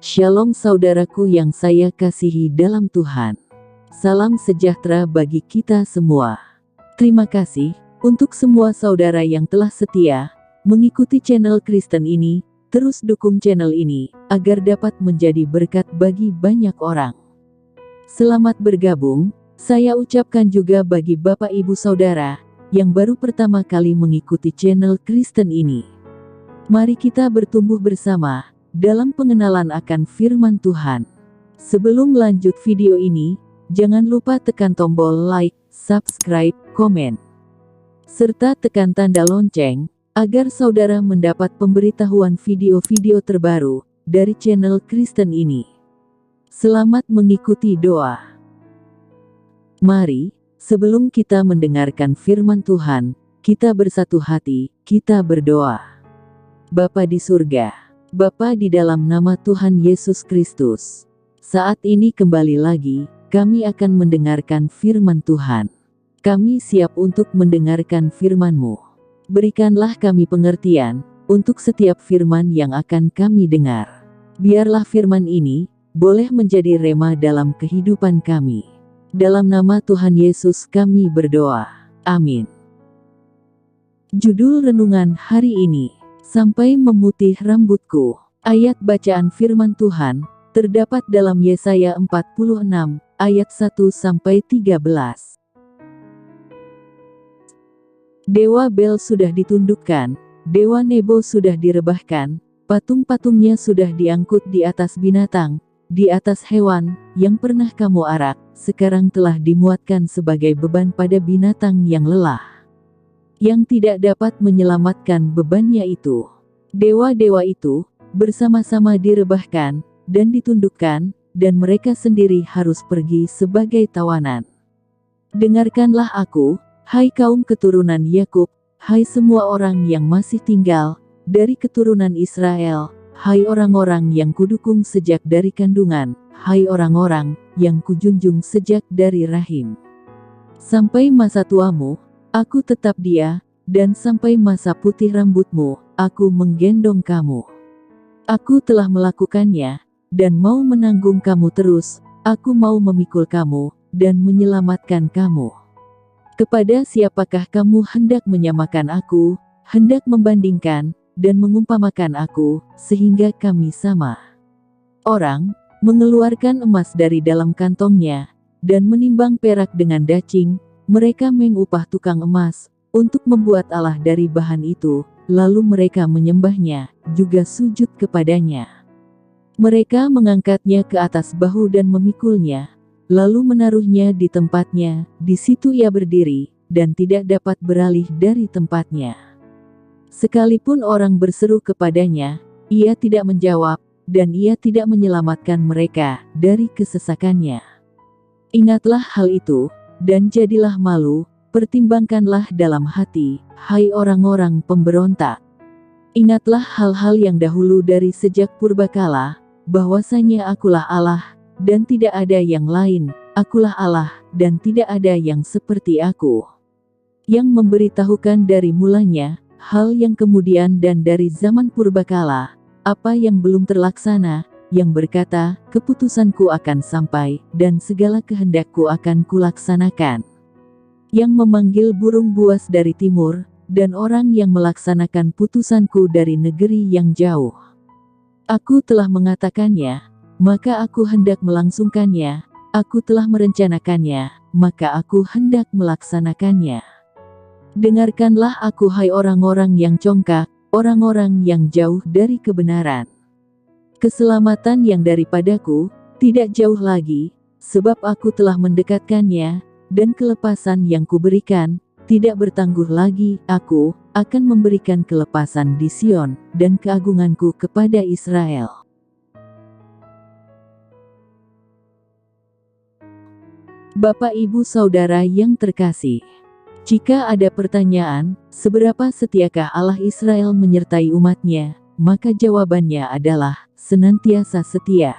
Shalom saudaraku yang saya kasihi dalam Tuhan. Salam sejahtera bagi kita semua. Terima kasih untuk semua saudara yang telah setia mengikuti channel Kristen ini. Terus dukung channel ini agar dapat menjadi berkat bagi banyak orang. Selamat bergabung, saya ucapkan juga bagi Bapak Ibu Saudara yang baru pertama kali mengikuti channel Kristen ini. Mari kita bertumbuh bersama dalam pengenalan akan firman Tuhan. Sebelum lanjut video ini, jangan lupa tekan tombol like, subscribe, komen, serta tekan tanda lonceng, agar saudara mendapat pemberitahuan video-video terbaru dari channel Kristen ini. Selamat mengikuti doa. Mari, sebelum kita mendengarkan firman Tuhan, kita bersatu hati, kita berdoa. Bapa di surga, Bapa di dalam nama Tuhan Yesus Kristus, saat ini kembali lagi, kami akan mendengarkan firman Tuhan. Kami siap untuk mendengarkan firman-Mu. Berikanlah kami pengertian, untuk setiap firman yang akan kami dengar. Biarlah firman ini, boleh menjadi rema dalam kehidupan kami. Dalam nama Tuhan Yesus kami berdoa. Amin. Judul renungan hari ini, Sampai Memutih Rambutku. Ayat bacaan firman Tuhan terdapat dalam Yesaya 46 ayat 1-13. Dewa Bel sudah ditundukkan, Dewa Nebo sudah direbahkan, patung-patungnya sudah diangkut di atas binatang, di atas hewan yang pernah kamu arak, sekarang telah dimuatkan sebagai beban pada binatang yang lelah, yang tidak dapat menyelamatkan bebannya itu. Dewa-dewa itu bersama-sama direbahkan dan ditundukkan, dan mereka sendiri harus pergi sebagai tawanan. Dengarkanlah aku, hai kaum keturunan Yakub, hai semua orang yang masih tinggal dari keturunan Israel, hai orang-orang yang kudukung sejak dari kandungan, hai orang-orang yang kujunjung sejak dari rahim. Sampai masa tuamu, aku tetap dia, dan sampai masa putih rambutmu, aku menggendong kamu. Aku telah melakukannya, dan mau menanggung kamu terus, aku mau memikul kamu, dan menyelamatkan kamu. Kepada siapakah kamu hendak menyamakan aku, hendak membandingkan, dan mengumpamakan aku, sehingga kami sama? Orang mengeluarkan emas dari dalam kantongnya, dan menimbang perak dengan dacing. Mereka mengupah tukang emas, untuk membuat Allah dari bahan itu, lalu mereka menyembahnya, juga sujud kepadanya. Mereka mengangkatnya ke atas bahu dan memikulnya, lalu menaruhnya di tempatnya, di situ ia berdiri, dan tidak dapat beralih dari tempatnya. Sekalipun orang berseru kepadanya, ia tidak menjawab, dan ia tidak menyelamatkan mereka dari kesesakannya. Ingatlah hal itu, dan jadilah malu, pertimbangkanlah dalam hati, hai orang-orang pemberontak. Ingatlah hal-hal yang dahulu dari sejak purbakala, bahwasanya akulah Allah, dan tidak ada yang lain, akulah Allah, dan tidak ada yang seperti aku. Yang memberitahukan dari mulanya, hal yang kemudian dan dari zaman purbakala, apa yang belum terlaksana, yang berkata, keputusanku akan sampai, dan segala kehendakku akan kulaksanakan. Yang memanggil burung buas dari timur, dan orang yang melaksanakan putusanku dari negeri yang jauh. Aku telah mengatakannya, maka aku hendak melangsungkannya, aku telah merencanakannya, maka aku hendak melaksanakannya. Dengarkanlah aku hai orang-orang yang congkak, orang-orang yang jauh dari kebenaran. Keselamatan yang daripadaku, tidak jauh lagi, sebab aku telah mendekatkannya, dan kelepasan yang kuberikan, tidak bertangguh lagi. Aku akan memberikan kelepasan di Sion, dan keagunganku kepada Israel. Bapak Ibu Saudara yang terkasih, jika ada pertanyaan, seberapa setiakah Allah Israel menyertai umatnya, maka jawabannya adalah, senantiasa setia.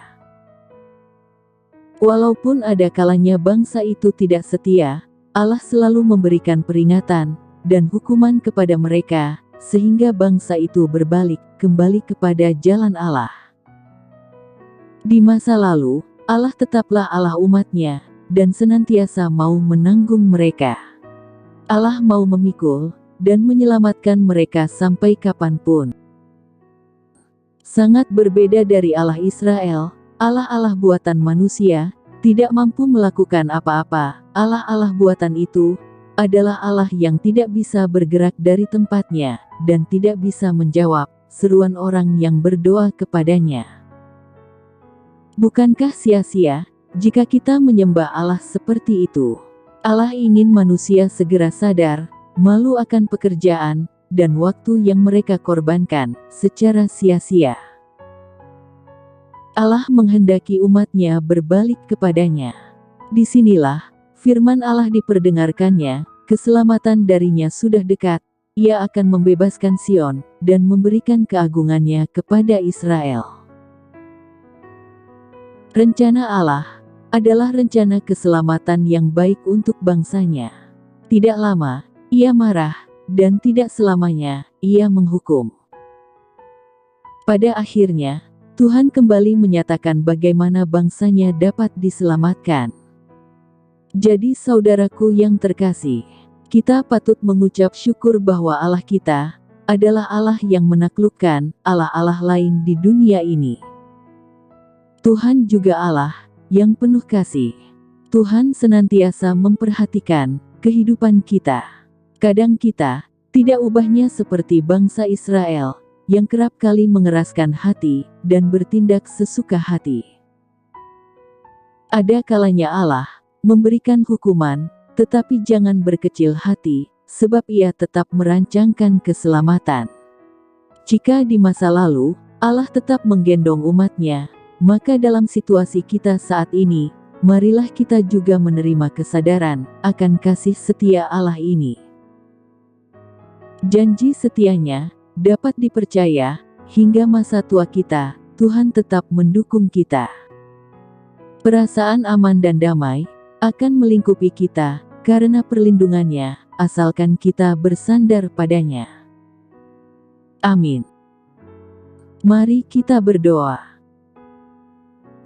Walaupun ada kalanya bangsa itu tidak setia, Allah selalu memberikan peringatan dan hukuman kepada mereka, sehingga bangsa itu berbalik kembali kepada jalan Allah. Di masa lalu, Allah tetaplah Allah umat-Nya, dan senantiasa mau menanggung mereka. Allah mau memikul, dan menyelamatkan mereka sampai kapanpun. Sangat berbeda dari Allah Israel, Allah-Allah buatan manusia, tidak mampu melakukan apa-apa. Allah-Allah buatan itu adalah Allah yang tidak bisa bergerak dari tempatnya, dan tidak bisa menjawab seruan orang yang berdoa kepadanya. Bukankah sia-sia jika kita menyembah Allah seperti itu? Allah ingin manusia segera sadar malu akan pekerjaan dan waktu yang mereka korbankan secara sia-sia. Allah menghendaki umat-Nya berbalik kepadanya. Disinilah firman Allah diperdengarkannya, keselamatan darinya sudah dekat, Ia akan membebaskan Sion, dan memberikan keagungannya kepada Israel. Rencana Allah adalah rencana keselamatan yang baik untuk bangsanya. Tidak lama, Ia marah, dan tidak selamanya Ia menghukum. Pada akhirnya, Tuhan kembali menyatakan bagaimana bangsanya dapat diselamatkan. Jadi saudaraku yang terkasih, kita patut mengucap syukur bahwa Allah kita adalah Allah yang menaklukkan Allah-Allah lain di dunia ini. Tuhan juga Allah yang penuh kasih. Tuhan senantiasa memperhatikan kehidupan kita. Kadang kita tidak ubahnya seperti bangsa Israel yang kerap kali mengeraskan hati dan bertindak sesuka hati. Ada kalanya Allah memberikan hukuman, tetapi jangan berkecil hati, sebab Ia tetap merancangkan keselamatan. Jika di masa lalu Allah tetap menggendong umat-Nya, maka dalam situasi kita saat ini, marilah kita juga menerima kesadaran akan kasih setia Allah ini. Janji setianya dapat dipercaya, hingga masa tua kita, Tuhan tetap mendukung kita. Perasaan aman dan damai akan melingkupi kita, karena perlindungannya, asalkan kita bersandar padanya. Amin. Mari kita berdoa.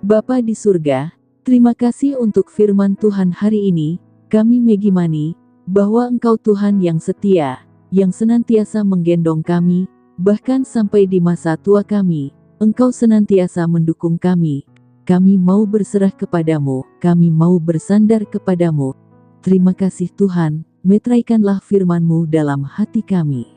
Bapa di surga, terima kasih untuk firman Tuhan hari ini. Kami mengimani bahwa Engkau Tuhan yang setia, yang senantiasa menggendong kami, bahkan sampai di masa tua kami, Engkau senantiasa mendukung kami. Kami mau berserah kepadamu, kami mau bersandar kepadamu. Terima kasih Tuhan, meteraikanlah firman-Mu dalam hati kami.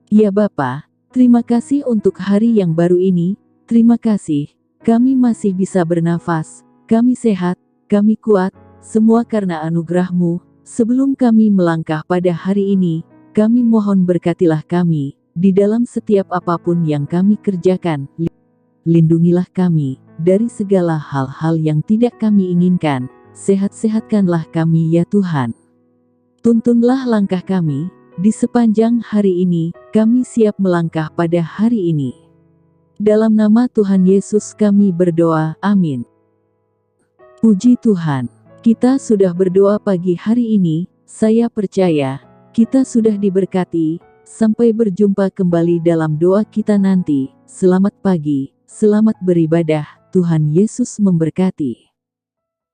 Ya Bapa, terima kasih untuk hari yang baru ini, terima kasih, kami masih bisa bernafas, kami sehat, kami kuat, semua karena anugerah-Mu. Sebelum kami melangkah pada hari ini, kami mohon berkatilah kami, di dalam setiap apapun yang kami kerjakan. Lindungilah kami, dari segala hal-hal yang tidak kami inginkan. Sehat-sehatkanlah kami ya Tuhan. Tuntunlah langkah kami, di sepanjang hari ini, kami siap melangkah pada hari ini. Dalam nama Tuhan Yesus kami berdoa, amin. Puji Tuhan, kita sudah berdoa pagi hari ini, saya percaya, kita sudah diberkati. Sampai berjumpa kembali dalam doa kita nanti. Selamat pagi, selamat beribadah, Tuhan Yesus memberkati.